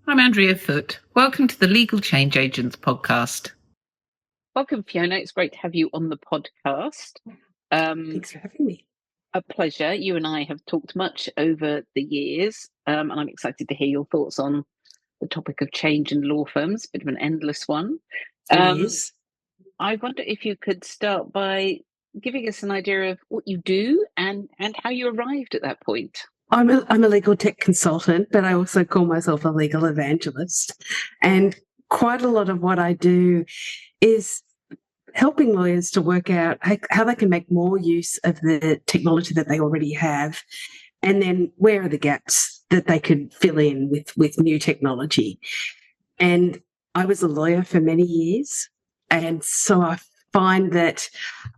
I'm Andrea Foot. Welcome to the Legal Change Agents podcast. Welcome, Fiona. It's great to have you on the podcast. Thanks for having me. A pleasure. You and I have talked much over the years, and I'm excited to hear your thoughts on the topic of change in law firms, a bit of an endless one. It is. I wonder if you could start by giving us an idea of what you do and how you arrived at that point. I'm a legal tech consultant, but I also call myself a legal evangelist. And quite a lot of what I do is helping lawyers to work out how they can make more use of the technology that they already have, and then where are the gaps that they could fill in with new technology. And I was a lawyer for many years, and so I find that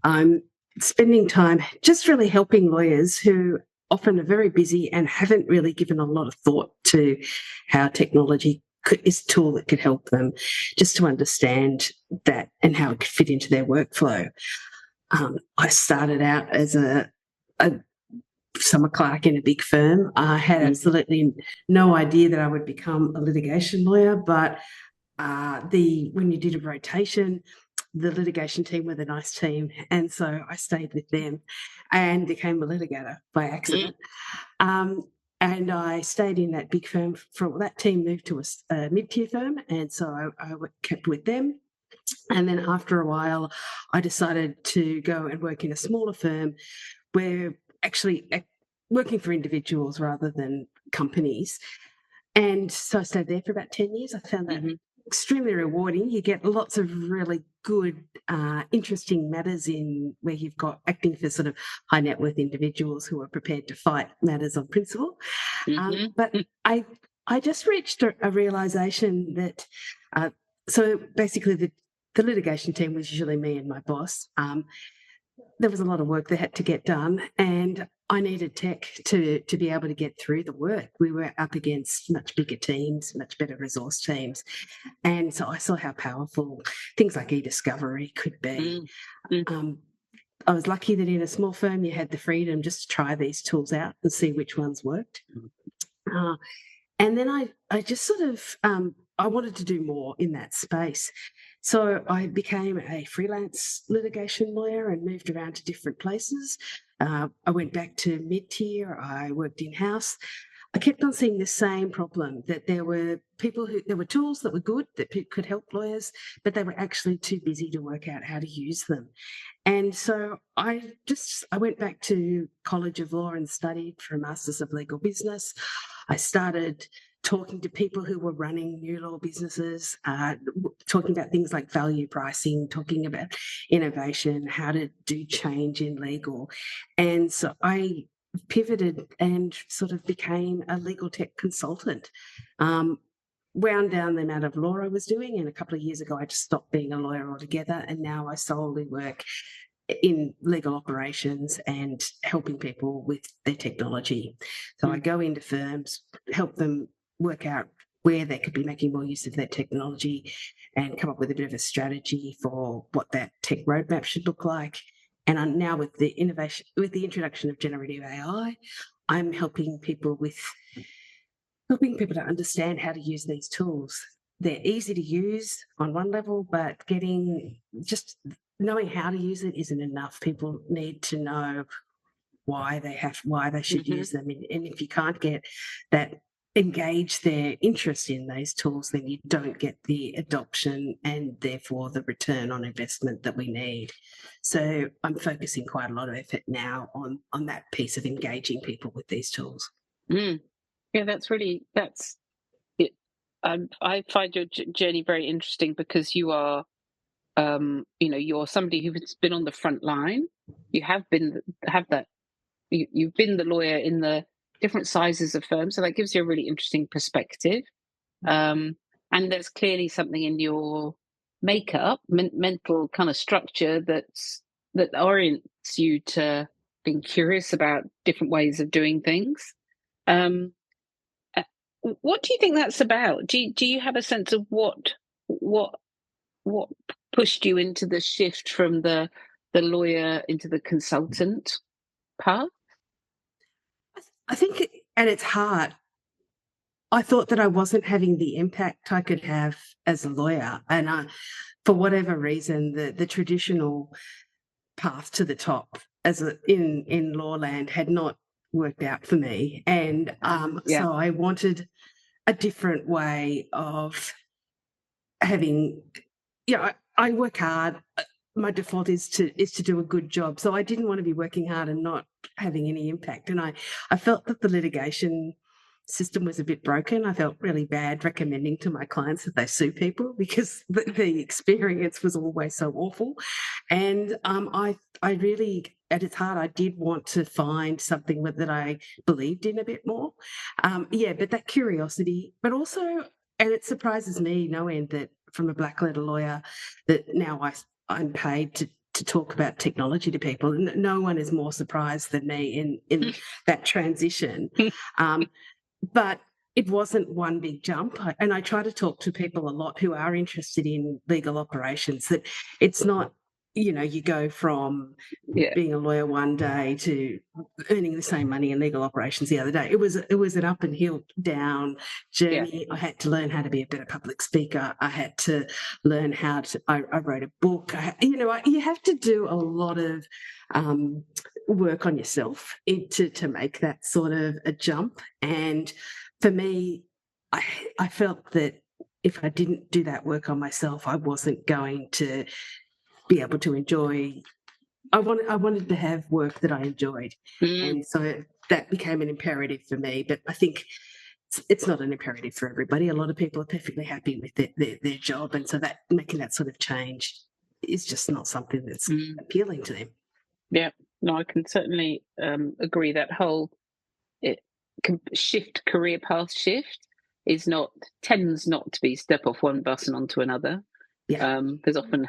I'm spending time just really helping lawyers who often are very busy and haven't really given a lot of thought to how technology is a tool that could help them, just to understand that and how it could fit into their workflow. I started out as a summer clerk in a big firm. I had absolutely no idea that I would become a litigation lawyer, but when you did a rotation, the litigation team were the nice team, and so I stayed with them and became a litigator by accident. And I stayed in that big firm that team moved to a mid-tier firm, and so I kept with them. And then after a while, I decided to go and work in a smaller firm where actually working for individuals rather than companies. And so I stayed there for about 10 years. I found that extremely rewarding. You get lots of really good, interesting matters in where you've got acting for sort of high net worth individuals who are prepared to fight matters on principle. But I just reached a realisation that, so basically the litigation team was usually me and my boss. There was a lot of work that had to get done, and I needed tech to be able to get through the work. We were up against much bigger teams, much better resource teams. And so I saw how powerful things like e-discovery could be. I was lucky that in a small firm you had the freedom just to try these tools out and see which ones worked. And then I just sort of, I wanted to do more in that space. So I became a freelance litigation lawyer and moved around to different places. I went back to mid-tier. I worked in-house. I kept on seeing the same problem, that there were there were tools that were good, that could help lawyers, but they were actually too busy to work out how to use them. And so I went back to College of Law and studied for a Masters of Legal Business. I started talking to people who were running new law businesses, talking about things like value pricing, talking about innovation, how to do change in legal. And so I pivoted and sort of became a legal tech consultant. Wound down the amount of law I was doing, and a couple of years ago I just stopped being a lawyer altogether, and now I solely work in legal operations and helping people with their technology. So I go into firms, help them work out where they could be making more use of their technology and come up with a bit of a strategy for what that tech roadmap should look like. And I'm now with the introduction of generative AI, I'm helping people to understand how to use these tools. They're easy to use on one level, but just knowing how to use it isn't enough. People need to know why they should use them. And if you can't get that, engage their interest in these tools, then you don't get the adoption and therefore the return on investment that we need. So I'm focusing quite a lot of effort now on that piece of engaging people with these tools. Yeah, that's it. I find your journey very interesting because you are, you're somebody who's been on the front line. You have been you've been the lawyer in the different sizes of firms, so that gives you a really interesting perspective. And there's clearly something in your makeup, mental kind of structure that orients you to being curious about different ways of doing things. What do you think that's about? Do you have a sense of what pushed you into the shift from the lawyer into the consultant path? I think at its heart, I thought that I wasn't having the impact I could have as a lawyer. And for whatever reason, the traditional path to the top in law land had not worked out for me. And so I wanted a different way of having, I work hard. My default is to do a good job. So I didn't want to be working hard and not having any impact. And I felt that the litigation system was a bit broken. I felt really bad recommending to my clients that they sue people because the experience was always so awful. And I really, at its heart, I did want to find something that I believed in a bit more. But that curiosity, but also, and it surprises me no end that from a black letter lawyer that now I'm paid to talk about technology to people. No one is more surprised than me in that transition. But it wasn't one big jump. And I try to talk to people a lot who are interested in legal operations, that it's not, you go from being a lawyer one day to earning the same money in legal operations the other day. It was an up and hill down journey. I had to learn how to be a better public speaker. I had to learn how to, I wrote a book. You have to do a lot of work on yourself to make that sort of a jump. And for me, I felt that if I didn't do that work on myself, I wasn't going to be able to enjoy. I wanted to have work that I enjoyed, and so that became an imperative for me. But I think it's not an imperative for everybody. A lot of people are perfectly happy with their job, and so that making that sort of change is just not something that's appealing to them. Yeah, no, I can certainly agree. That whole career path shift tends not to be step off one bus and onto another. There's often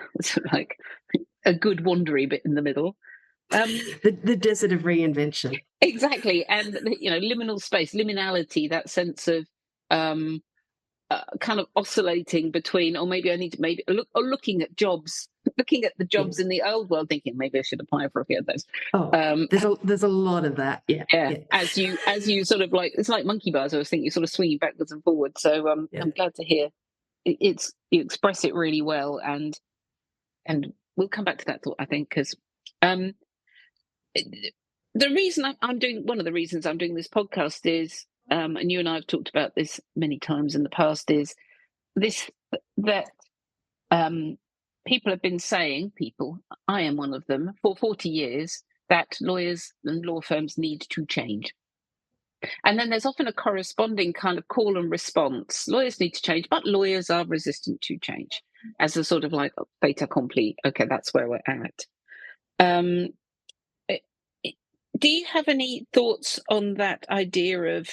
like a good wandery bit in the middle. The desert of reinvention. Exactly. And, liminal space, liminality, that sense of kind of oscillating between, or maybe I need to looking at jobs, looking at the jobs in the old world, thinking maybe I should apply for a few of those. There's a lot of that. Yeah. As you sort of like, it's like monkey bars. I was thinking you're sort of swinging backwards and forwards. So I'm glad to hear you express it really well, and we'll come back to that thought, I think, because the reason one of the reasons I'm doing this podcast is, and you and I have talked about this many times in the past, is that people have been saying, I am one of them, for 40 years, that lawyers and law firms need to change. And then there's often a corresponding kind of call and response. Lawyers need to change, but lawyers are resistant to change, as a sort of like fait accompli. Okay, that's where we're at. Do you have any thoughts on that idea of,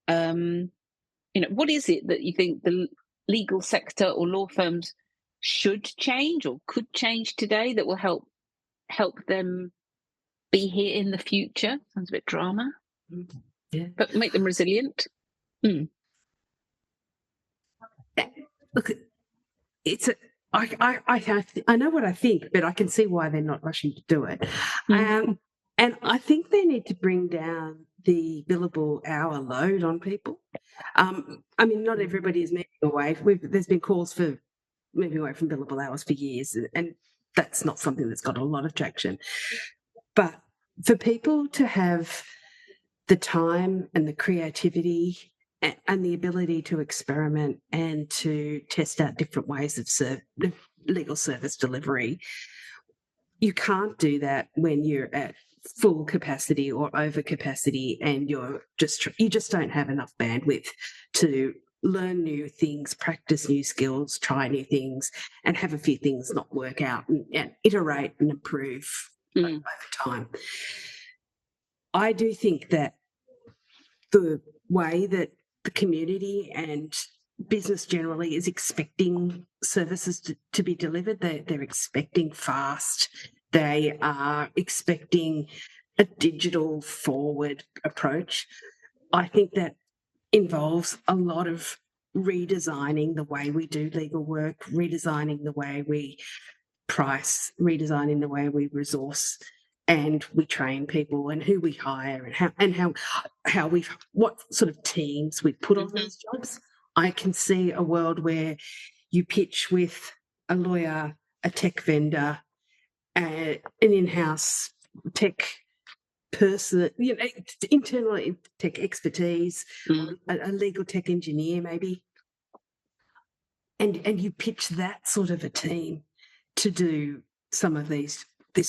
what is it that you think the legal sector or law firms should change or could change today that will help them be here in the future? Sounds a bit drama. Yeah. But make them resilient. Look, I know what I think, but I can see why they're not rushing to do it. And I think they need to bring down the billable hour load on people. Not everybody is moving away. There's been calls for moving away from billable hours for years, and that's not something that's got a lot of traction. But for people to have the time and the creativity and the ability to experiment and to test out different ways of legal service delivery, you can't do that when you're at full capacity or over capacity, and you just don't have enough bandwidth to learn new things, practice new skills, try new things, and have a few things not work out, and iterate and improve over time. I do think that the way that the community and business generally is expecting services to be delivered, they're expecting fast. They are expecting a digital forward approach. I think that involves a lot of redesigning the way we do legal work, redesigning the way we price, redesigning the way we resource, and we train people and who we hire and how we what sort of teams we put on these jobs. I can see a world where you pitch with a lawyer, a tech vendor, an in-house tech person, internal tech expertise, a legal tech engineer maybe, and you pitch that sort of a team to do some of this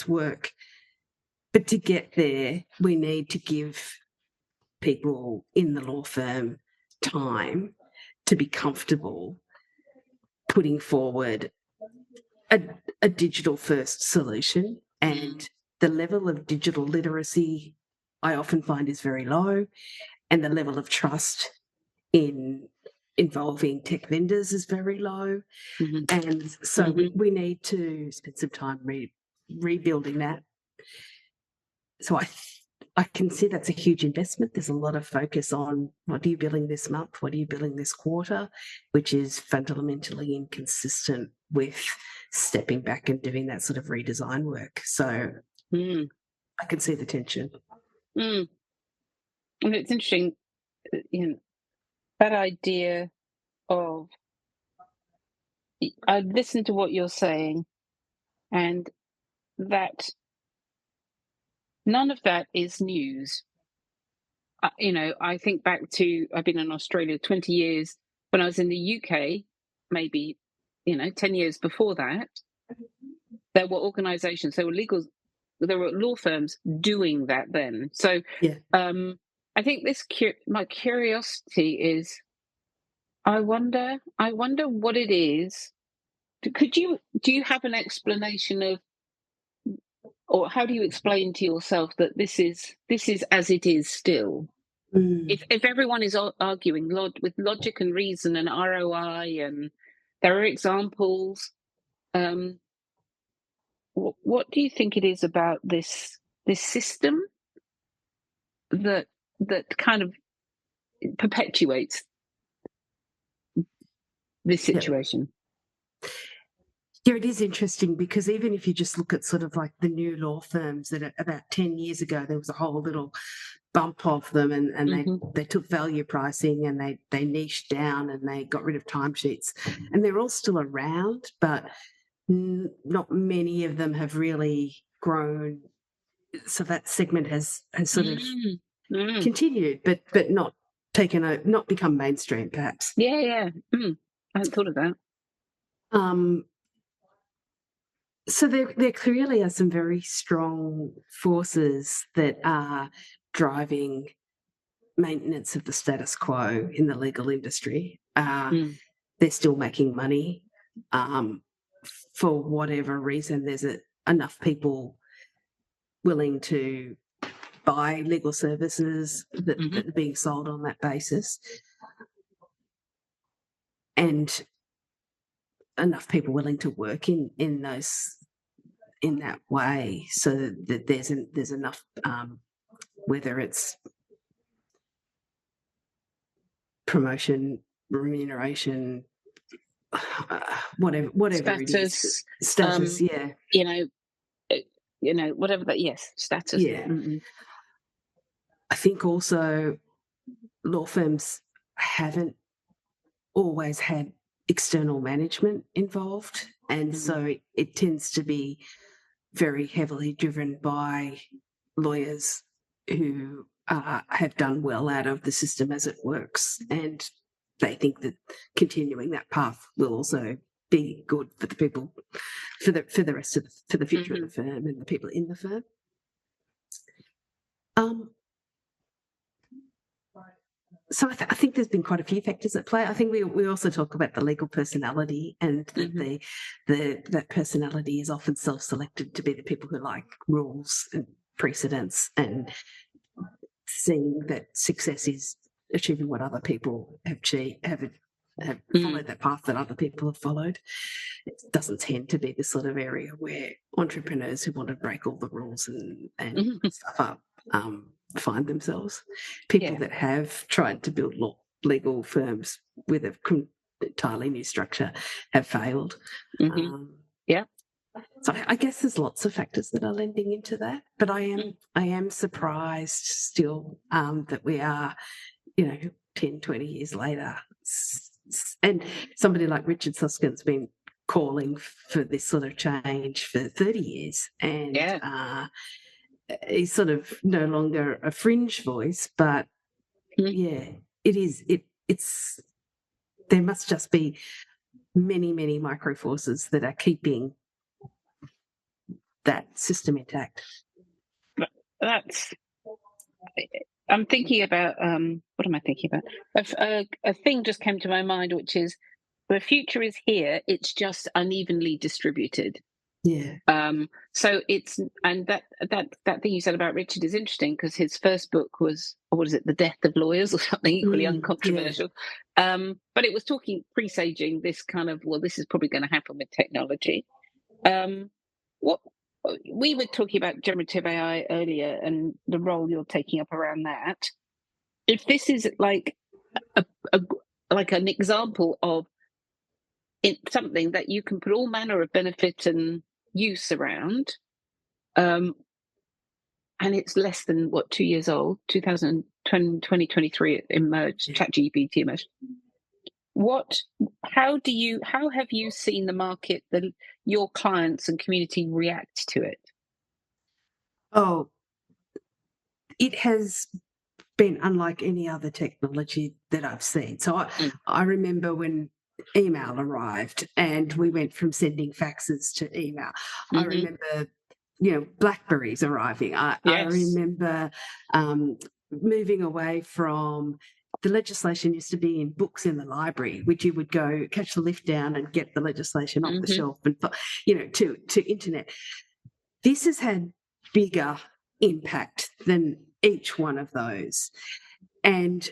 work. But to get there, we need to give people in the law firm time to be comfortable putting forward a digital first solution. And the level of digital literacy I often find is very low, and the level of trust in involving tech vendors is very low. And so we need to spend some time rebuilding that. So I can see that's a huge investment. There's a lot of focus on what are you billing this month, what are you billing this quarter, which is fundamentally inconsistent with stepping back and doing that sort of redesign work. So I can see the tension. And it's interesting, that idea of, I listen to what you're saying, and that none of that is news. I think back to, I've been in Australia 20 years. When I was in the UK, maybe, 10 years before that, there were organizations, there were law firms doing that then. So I think my curiosity is, I wonder what it is. Do you have an explanation of, or how do you explain to yourself that this is as it is still? If everyone is arguing with logic and reason and ROI, and there are examples, what do you think it is about this system that kind of perpetuates this situation? Yeah, it is interesting because even if you just look at sort of like the new law firms that about 10 years ago, there was a whole little bump of them, and they took value pricing, and they niched down, and they got rid of timesheets, and they're all still around, but not many of them have really grown. So that segment has sort of continued, but not not become mainstream, perhaps. Yeah. I hadn't thought of that. So there clearly are some very strong forces that are driving maintenance of the status quo in the legal industry. They're still making money. For whatever reason, there's enough people willing to buy legal services that are being sold on that basis, and enough people willing to work in that way, so that there's enough, whether it's promotion, remuneration, whatever Status, it is, status, whatever that. Yes, status. Yeah. I think also law firms haven't always had external management involved, and so it tends to be very heavily driven by lawyers who have done well out of the system as it works, and they think that continuing that path will also be good for the people, for the rest of for the future of the firm and the people in the firm. So I think there's been quite a few factors at play. I think we also talk about the legal personality, and that personality is often self-selected to be the people who like rules and precedents, and seeing that success is achieving what other people have followed that path that other people have followed. It doesn't tend to be the sort of area where entrepreneurs who want to break all the rules and stuff up find themselves. People that have tried to build legal firms with an entirely new structure have failed. So I guess there's lots of factors that are lending into that, but I am surprised still that we are, 10, 20 years later. And somebody like Richard Susskind's been calling for this sort of change for 30 years. And he's sort of no longer a fringe voice, but it is. It's there must just be many, many micro forces that are keeping that system intact. I'm thinking about what am I thinking about? A thing just came to my mind, which is the future is here. It's just unevenly distributed. Yeah. So it's that thing you said about Richard is interesting because his first book was, what is it, The Death of Lawyers or something equally uncontroversial. Yeah. But it was presaging this kind of, well, this is probably going to happen with technology. What we were talking about generative AI earlier and the role you're taking up around that. If this is like an example of something that you can put all manner of benefit and use around, and it's less than 2 years old, 2023 it emerged, ChatGPT emerged. How have you seen the market, your clients and community react to it? Oh, it has been unlike any other technology that I've seen. So I remember when email arrived and we went from sending faxes to email. I remember, Blackberries arriving. I remember moving away from the legislation used to be in books in the library, which you would go catch the lift down and get the legislation off the shelf and, to internet. This has had bigger impact than each one of those. And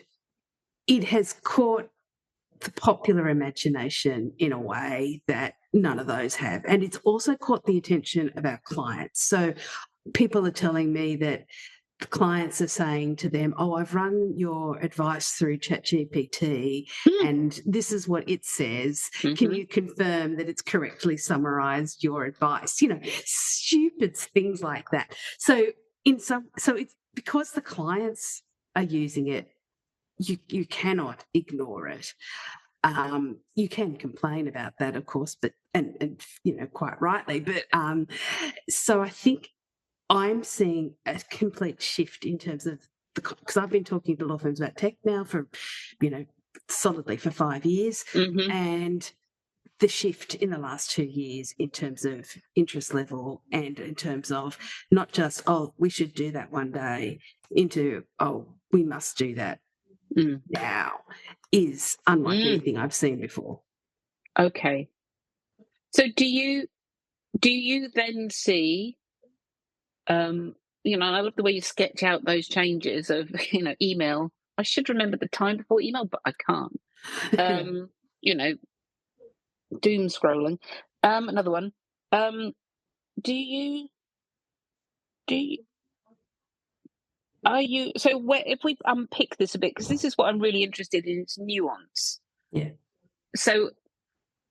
it has caught the popular imagination in a way that none of those have. And it's also caught the attention of our clients. So people are telling me that the clients are saying to them, oh, I've run your advice through ChatGPT and this is what it says. Can you confirm that it's correctly summarized your advice? Stupid things like that. So it's because the clients are using it, you cannot ignore it. You can complain about that, of course, but and quite rightly. But so I think I'm seeing a complete shift in terms of because I've been talking to law firms about tech now for solidly for 5 years, and the shift in the last 2 years in terms of interest level and in terms of not just, oh, we should do that one day, into, oh, we must do that now, is unlike anything I've seen before. Okay. So do you then see, I love the way you sketch out those changes of, email. I should remember the time before email, but I can't. Doom scrolling. Another one. If we unpick this a bit, because this is what I'm really interested in, it's nuance. Yeah. So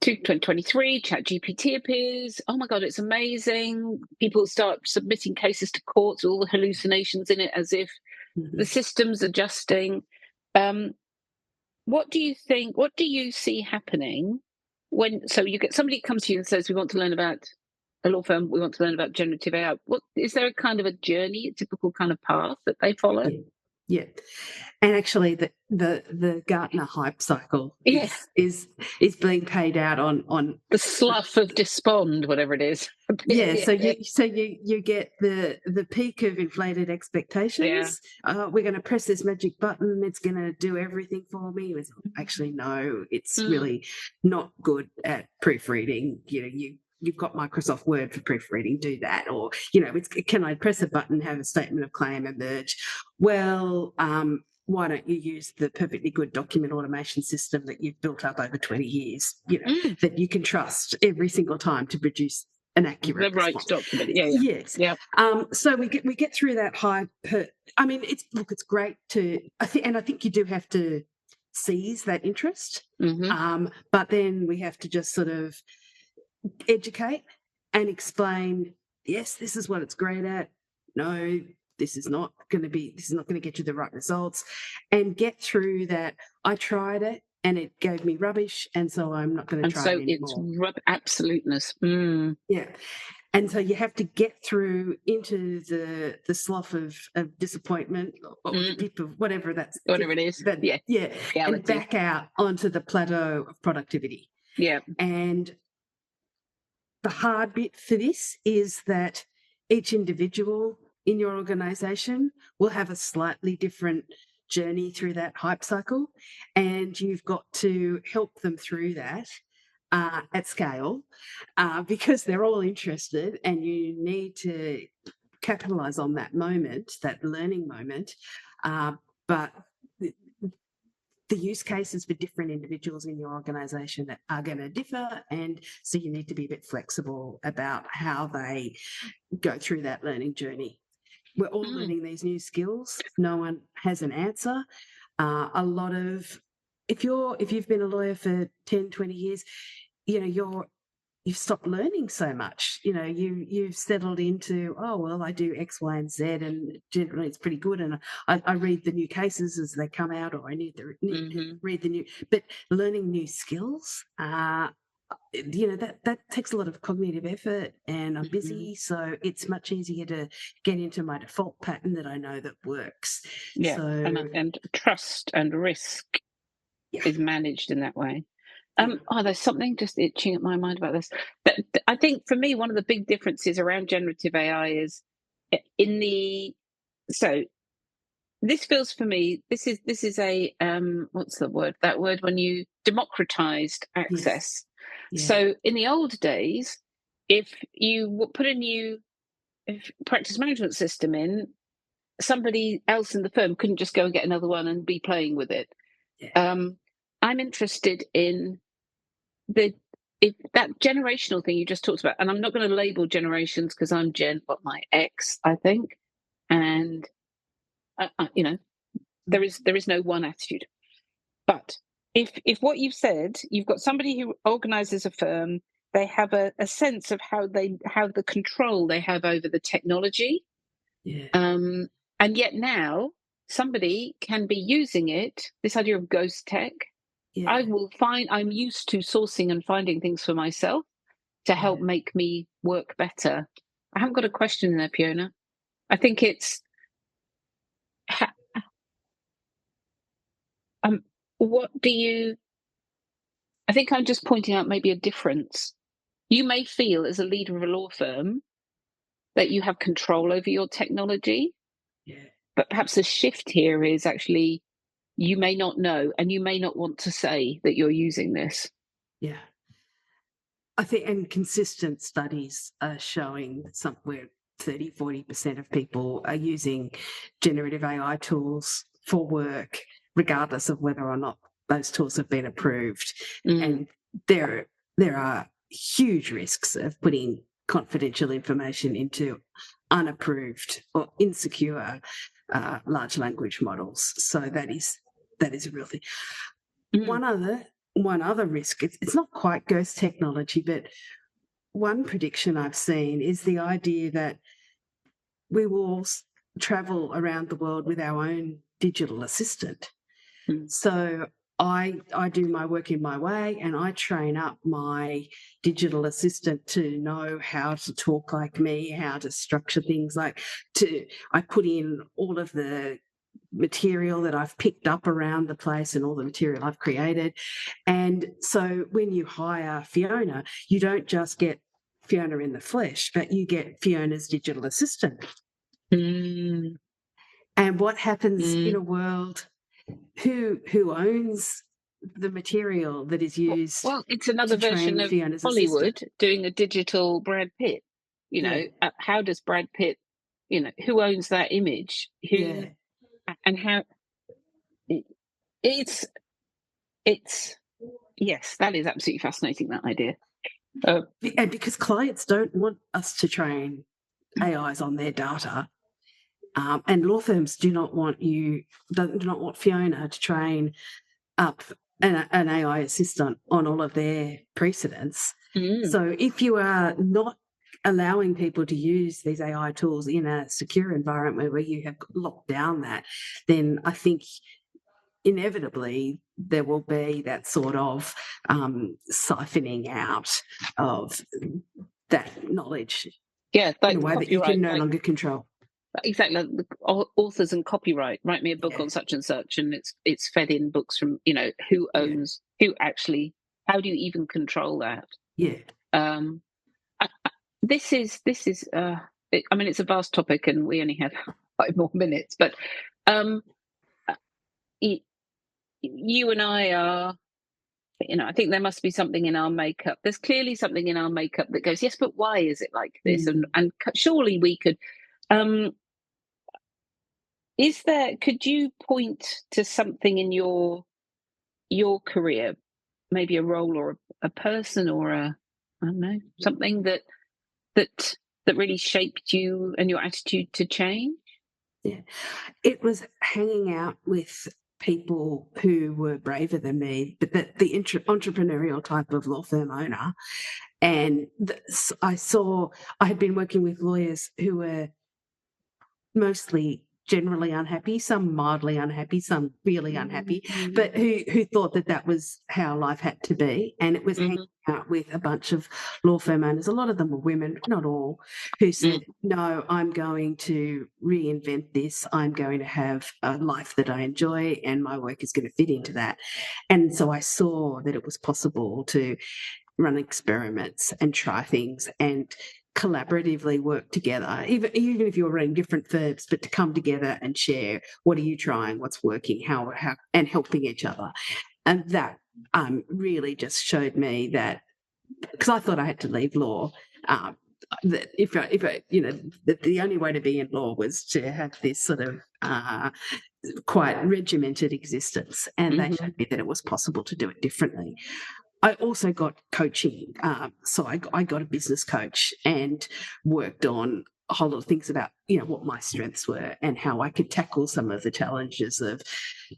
2023, ChatGPT appears. Oh my God, it's amazing. People start submitting cases to courts, all the hallucinations in it, as if the system's adjusting. What do you think? What do you see happening so you get somebody comes to you and says, we want to learn about a law firm, we want to learn about generative AI. What is there a kind of a journey, a typical kind of path that they follow? Yeah. And actually the Gartner hype cycle is being paid out on the slough of despond, whatever it is. So you get the peak of inflated expectations. We're going to press this magic button, it's going to do everything for me. It's actually no, it's really not good at proofreading. You've got Microsoft Word for proofreading, do that. Or, can I press a button, have a statement of claim emerge? Well, why don't you use the perfectly good document automation system that you've built up over 20 years, that you can trust every single time to produce an accurate right document. Yes. Yeah. So we get through that hype. I mean, it's great I think you do have to seize that interest. But then we have to just sort of educate and explain, yes, this is what it's great at. No, this is not going to get you the right results, and get through that. I tried it and it gave me rubbish, and so I'm not going to try it anymore. Absoluteness. Yeah. And so you have to get through into the slough of disappointment or the dip of whatever it is. Reality. And back out onto the plateau of productivity. Yeah. And the hard bit for this is that each individual in your organization will have a slightly different journey through that hype cycle, and you've got to help them through that at scale because they're all interested, and you need to capitalize on that moment, that learning moment. But the use cases for different individuals in your organisation are going to differ, and so you need to be a bit flexible about how they go through that learning journey. We're all learning these new skills. No one has an answer. A lot of, if you've been a lawyer for 10, 20 years, you've stopped learning so much. You've settled into, oh, well, I do X, Y, and Z, and generally it's pretty good. And I read the new cases as they come out, or I need to read the new. But learning new skills, that takes a lot of cognitive effort, and I'm busy, so it's much easier to get into my default pattern that I know that works. Yeah, so, and trust and risk is managed in that way. There's something just itching at my mind about this. But I think for me, one of the big differences around generative AI is so this feels for me, this is a what's the word? That word when you democratized access. Yes. So in the old days, if you put a new practice management system in, somebody else in the firm couldn't just go and get another one and be playing with it. Yeah. I'm interested in if that generational thing you just talked about, and I'm not going to label generations because I'm my X, I think, and there is no one attitude. But if what you've said, you've got somebody who organizes a firm, they have a sense of how the control they have over the technology, and yet now somebody can be using it. This idea of ghost tech. Yeah. I'm used to sourcing and finding things for myself to help make me work better. I haven't got a question there, Fiona. I think it's I think I'm just pointing out maybe a difference. You may feel as a leader of a law firm that you have control over your technology, but perhaps the shift here is actually you may not know, and you may not want to say that you're using this. Yeah. I think, and consistent studies are showing that somewhere 30, 40% of people are using generative AI tools for work, regardless of whether or not those tools have been approved. And there are huge risks of putting confidential information into unapproved or insecure large language models. So that is a real thing. One other risk, it's not quite ghost technology, but one prediction I've seen is the idea that we will travel around the world with our own digital assistant. So I do my work in my way, and I train up my digital assistant to know how to talk like me, how to structure things I put in all of the material that I've picked up around the place and all the material I've created. And so when you hire Fiona, you don't just get Fiona in the flesh, but you get Fiona's digital assistant. And what happens in a world, who owns the material that is used? Well, it's another version of Fiona's Hollywood assistant doing a digital Brad Pitt. How does Brad Pitt, who owns that image? And how it's yes, that is absolutely fascinating, that idea. And because clients don't want us to train AIs on their data, and law firms do not want Fiona to train up an AI assistant on all of their precedents. So if you are not allowing people to use these AI tools in a secure environment where you have locked down that, then I think inevitably there will be that sort of siphoning out of that knowledge Yeah, in a way that you can no longer control. Exactly, like the authors and copyright. Write me a book on such and such, and it's fed in books from who owns who actually. How do you even control that? Yeah. This is. I mean, it's a vast topic, and we only have 5 more minutes. But you and I are. I think there must be something in our makeup. There's clearly something in our makeup that goes, yes, but why is it like this? And surely we could. Could you point to something in your career, maybe a role or a person or I don't know, something that really shaped you and your attitude to change? Yeah, it was hanging out with people who were braver than me, but the entrepreneurial type of law firm owner. And I had been working with lawyers who were mostly generally unhappy, some mildly unhappy, some really unhappy, but who thought that was how life had to be. And it was hanging out with a bunch of law firm owners. A lot of them were women, not all, who said, no, I'm going to reinvent this. I'm going to have a life that I enjoy and my work is going to fit into that. And so I saw that it was possible to run experiments and try things and collaboratively work together, even if you're running different firms, but to come together and share what are you trying, what's working, how and helping each other. And that really just showed me that, because I thought I had to leave law, that if that the only way to be in law was to have this sort of quite regimented existence, and they showed me that it was possible to do it differently. I also got coaching. So I got a business coach and worked on a whole lot of things about, what my strengths were and how I could tackle some of the challenges of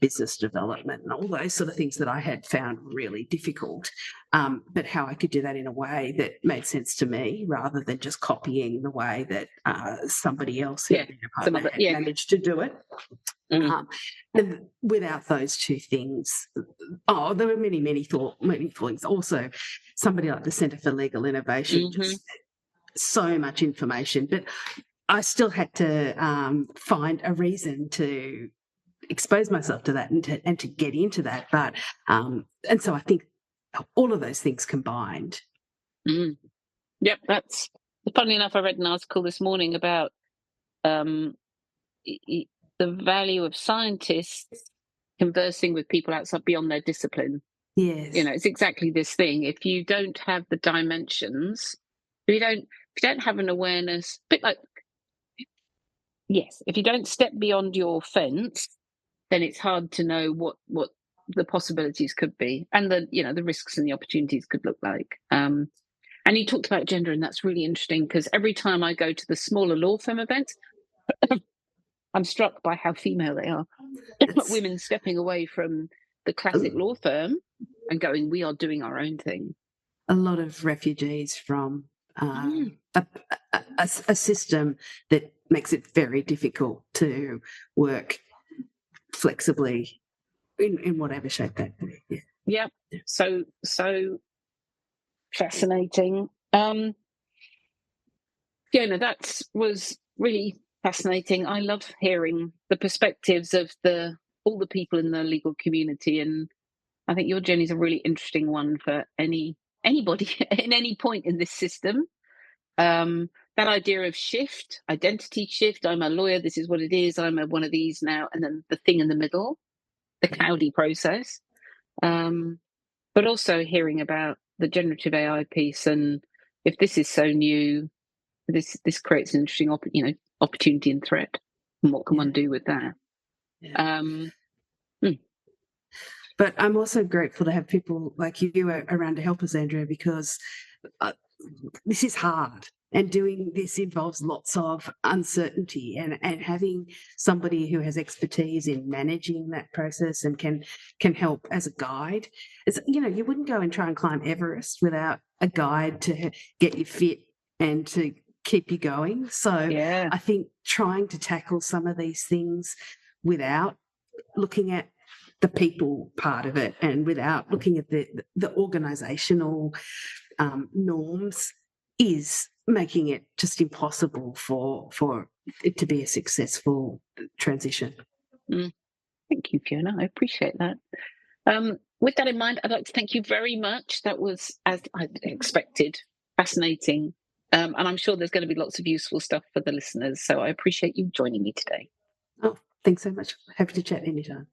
business development and all those sort of things that I had found really difficult. But how I could do that in a way that made sense to me rather than just copying the way that somebody else had managed to do it. And without those two things, there were many things. Also, somebody like the Centre for Legal Innovation, just so much information, but I still had to find a reason to expose myself to that and to get into that. But and so I think all of those things combined. Yep, that's funnily enough. I read an article this morning about the value of scientists conversing with people outside beyond their discipline. Yes. It's exactly this thing. If you don't have the dimensions, if you don't have an awareness, a bit like, if you don't step beyond your fence, then it's hard to know what the possibilities could be and the risks and the opportunities could look like. And you talked about gender, and that's really interesting because every time I go to the smaller law firm events, I'm struck by how female they are. Women stepping away from the classic law firm and going, we are doing our own thing. A lot of refugees from a system that makes it very difficult to work flexibly in whatever shape that be. Yeah. So fascinating. Fiona, that was really fascinating. I love hearing the perspectives of all the people in the legal community, and I think your journey is a really interesting one for anybody in any point in this system. That idea of identity shift. I'm a lawyer. This is what it is. I'm one of these now, and then the thing in the middle, the cloudy process. But also hearing about the generative AI piece, and if this is so new, this creates an interesting opportunity and threat, and what can one do with that? But I'm also grateful to have people like you around to help us, Andrea, because this is hard. And doing this involves lots of uncertainty, and having somebody who has expertise in managing that process and can help as a guide. You wouldn't go and try and climb Everest without a guide to get you fit and to keep you going. So Yeah. I think trying to tackle some of these things without looking at the people part of it and without looking at the organisational norms is making it just impossible for it to be a successful transition. Thank you, Fiona. I appreciate that. With that in mind, I'd like to thank you very much. That was, as I expected, fascinating. And I'm sure there's going to be lots of useful stuff for the listeners. So I appreciate you joining me today. Oh, thanks so much. Happy to chat anytime.